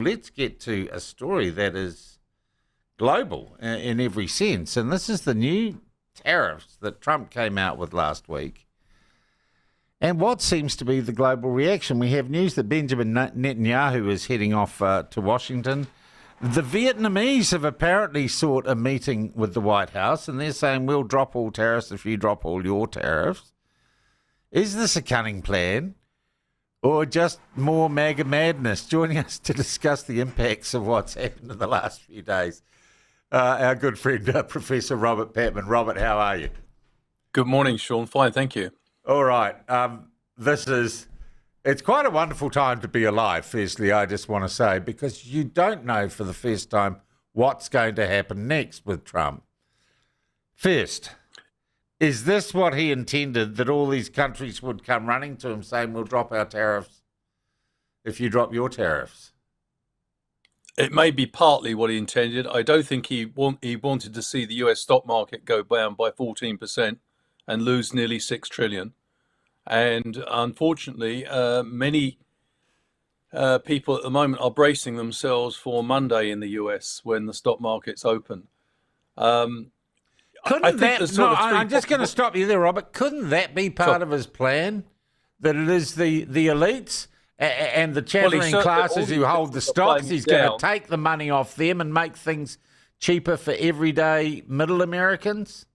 Let's get to a story that is global in every sense. And this is the new tariffs that Trump came out with last week. And what seems to be the global reaction? We have news that Benjamin Netanyahu is heading off to Washington. The Vietnamese have apparently sought a meeting with the White House, and they're saying, we'll drop all tariffs if you drop all your tariffs. Is this a cunning plan or just more MAGA madness? Joining us to discuss the impacts of what's happened in the last few days, our good friend, Professor Robert Patman. Robert, how are you? Good morning, Sean. Fine, thank you. All right. It's quite a wonderful time to be alive, firstly, I just want to say, because you don't know for the first time what's going to happen next with Trump. First, is this what he intended, that all these countries would come running to him saying, we'll drop our tariffs if you drop your tariffs? It may be partly what he intended. I don't think he wanted to see the US stock market go down by 14% and lose nearly 6 trillion. And unfortunately, many people at the moment are bracing themselves for Monday in the US when the stock market's open. I'm just going to stop you there, Robert. Couldn't that be part of his plan? That it is the elites and the chattering classes who hold the stocks. He's going to take the money off them and make things cheaper for everyday middle Americans?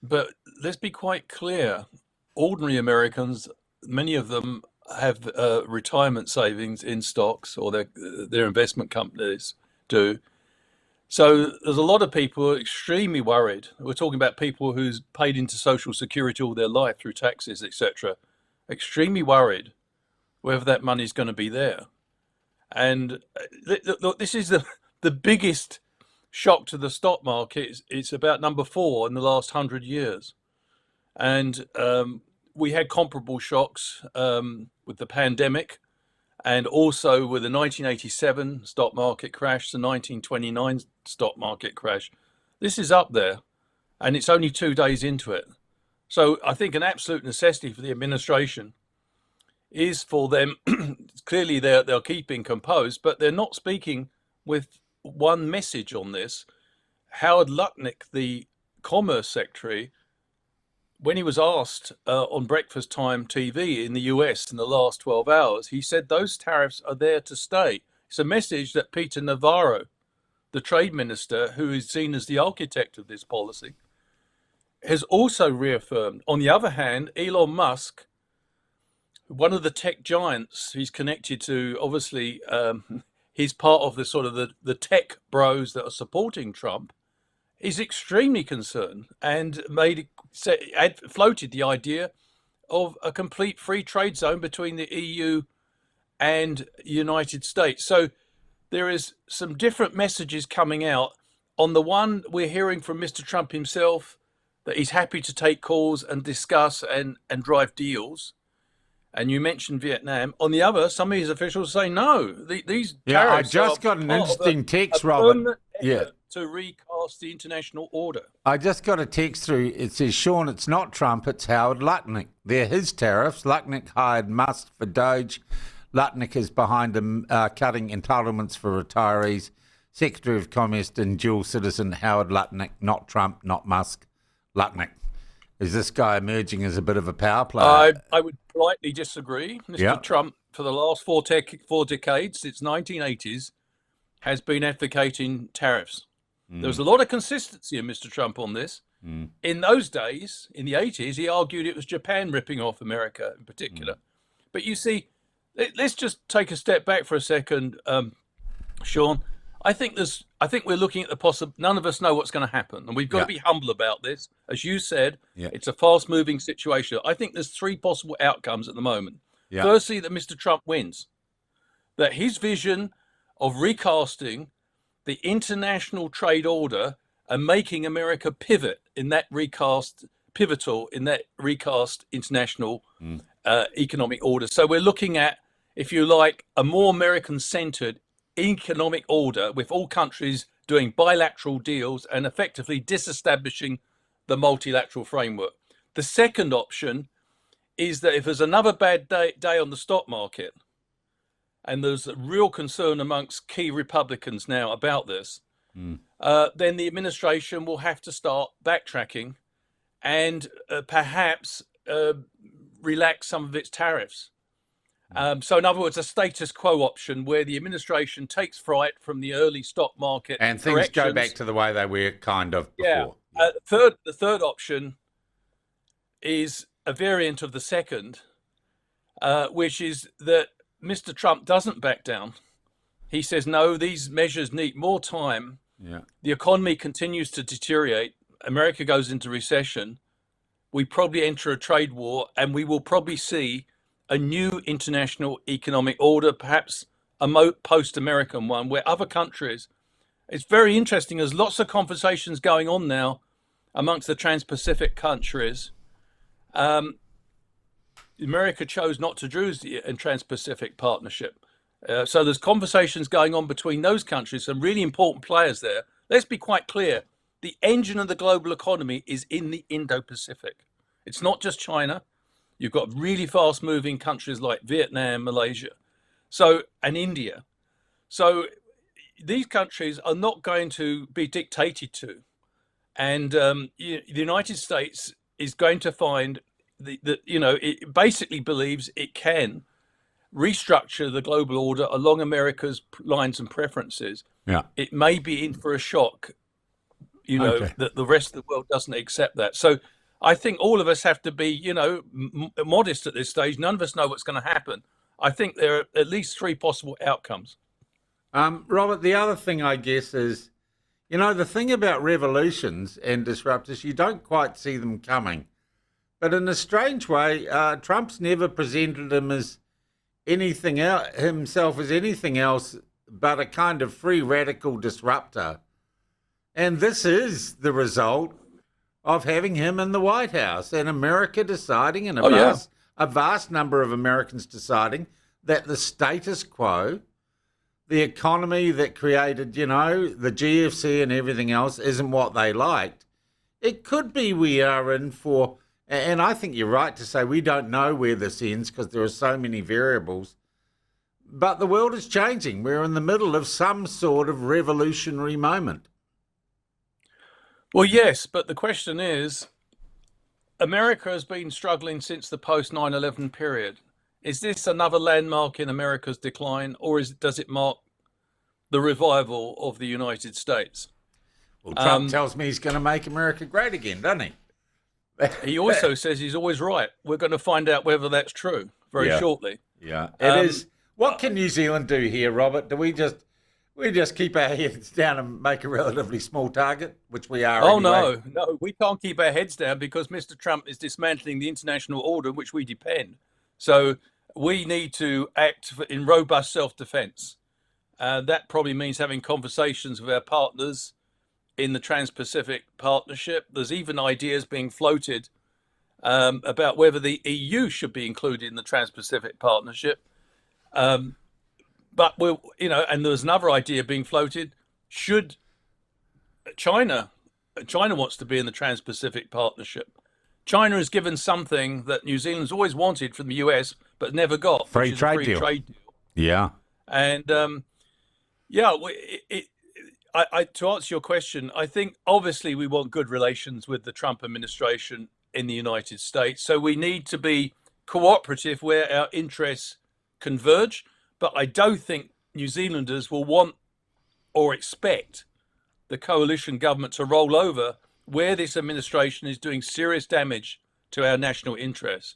But let's be quite clear. Ordinary Americans, many of them have retirement savings in stocks, or their investment companies do. So there's a lot of people who are extremely worried. We're talking about people who's paid into Social Security all their life through taxes, etc. Extremely worried whether that money's going to be there. And look, this is the biggest shock to the stock market. It's about number 4 in the last 100 years. And we had comparable shocks with the pandemic, and also with the 1987 stock market crash, the 1929 stock market crash. This is up there, and it's only 2 days into it. So I think an absolute necessity for the administration is for them, clearly they're keeping composed, but they're not speaking with one message on this. Howard Lutnick, the Commerce Secretary, when he was asked on Breakfast Time TV in the US in the last 12 hours, he said those tariffs are there to stay. It's a message that Peter Navarro, the trade minister, who is seen as the architect of this policy, has also reaffirmed. On the other hand, Elon Musk, one of the tech giants, he's connected to, obviously, he's part of the sort of the tech bros that are supporting Trump, is extremely concerned and floated the idea of a complete free trade zone between the EU and United States. So there is some different messages coming out. On the one, we're hearing from Mr. Trump himself that he's happy to take calls and discuss and drive deals. And you mentioned Vietnam. On the other, some of his officials say no. These tariffs. I just got an interesting text, Robert. To recast the international order. I just got a text through. It says, Sean, it's not Trump, it's Howard Lutnick. They're his tariffs. Lutnick hired Musk for Doge. Lutnick is behind him cutting entitlements for retirees. Secretary of Commerce and dual citizen Howard Lutnick, not Trump, not Musk. Lutnick. Is this guy emerging as a bit of a power player? I would politely disagree. Mr. Trump, for the last four decades, since 1980s, has been advocating tariffs. There was a lot of consistency in Mr. Trump on this. In those days, in the 80s, he argued it was Japan ripping off America in particular. But you see, let's just take a step back for a second, Sean. I think we're looking at the possible. None of us know what's going to happen, and we've got to be humble about this. As you said, it's a fast-moving situation. I think there's 3 possible outcomes at the moment. Firstly, that Mr. Trump wins, that his vision of recasting the international trade order and making America pivotal in that recast international economic order. So we're looking at, if you like, a more American-centered economic order with all countries doing bilateral deals and effectively disestablishing the multilateral framework. The second option is that if there's another bad day on the stock market and there's a real concern amongst key Republicans now about this, then the administration will have to start backtracking and perhaps relax some of its tariffs. So in other words, a status quo option where the administration takes fright from the early stock market and things go back to the way they were kind of before. The third option is a variant of the second, which is that Mr. Trump doesn't back down. He says, no, these measures need more time. The economy continues to deteriorate. America goes into recession. We probably enter a trade war, and we will probably see a new international economic order, perhaps a post-American one, where other countries. It's very interesting. There's lots of conversations going on now amongst the Trans-Pacific countries. America chose not to join the Trans-Pacific Partnership. So there's conversations going on between those countries, some really important players there. Let's be quite clear. The engine of the global economy is in the Indo-Pacific. It's not just China. You've got really fast-moving countries like Vietnam, Malaysia, and India. So these countries are not going to be dictated to. And the United States is going to find that it basically believes it can restructure the global order along America's lines and preferences. It may be in for a shock, that the rest of the world doesn't accept that. So I think all of us have to be, modest at this stage. None of us know what's going to happen. I think there are at least three possible outcomes. Robert, the other thing, I guess, is, the thing about revolutions and disruptors, you don't quite see them coming. But in a strange way, Trump's never presented himself as anything else but a kind of free radical disruptor. And this is the result of having him in the White House and America deciding, and a vast number of Americans deciding, that the status quo, the economy that created, the GFC and everything else, isn't what they liked. It could be we are in for, and I think you're right to say we don't know where this ends because there are so many variables, but the world is changing. We're in the middle of some sort of revolutionary moment. Well, yes, but the question is, America has been struggling since the post 9/11 period. Is this another landmark in America's decline, or does it mark the revival of the United States? Well, Trump tells me he's going to make America great again, doesn't he? He also says he's always right. We're going to find out whether that's true very shortly. Yeah, it is. What can New Zealand do here, Robert? Do we just keep our heads down and make a relatively small target, which we are? Oh, anyway? no, we can't keep our heads down because Mr. Trump is dismantling the international order on which we depend. So we need to act in robust self-defense. That probably means having conversations with our partners in the Trans-Pacific Partnership. There's even ideas being floated about whether the EU should be included in the Trans-Pacific Partnership. But and there's another idea being floated. Should China wants to be in the Trans-Pacific Partnership. China has given something that New Zealand's always wanted from the US, but never got. Free trade deal. Yeah. And to answer your question, I think obviously we want good relations with the Trump administration in the United States. So we need to be cooperative where our interests converge. But I don't think New Zealanders will want or expect the coalition government to roll over where this administration is doing serious damage to our national interests.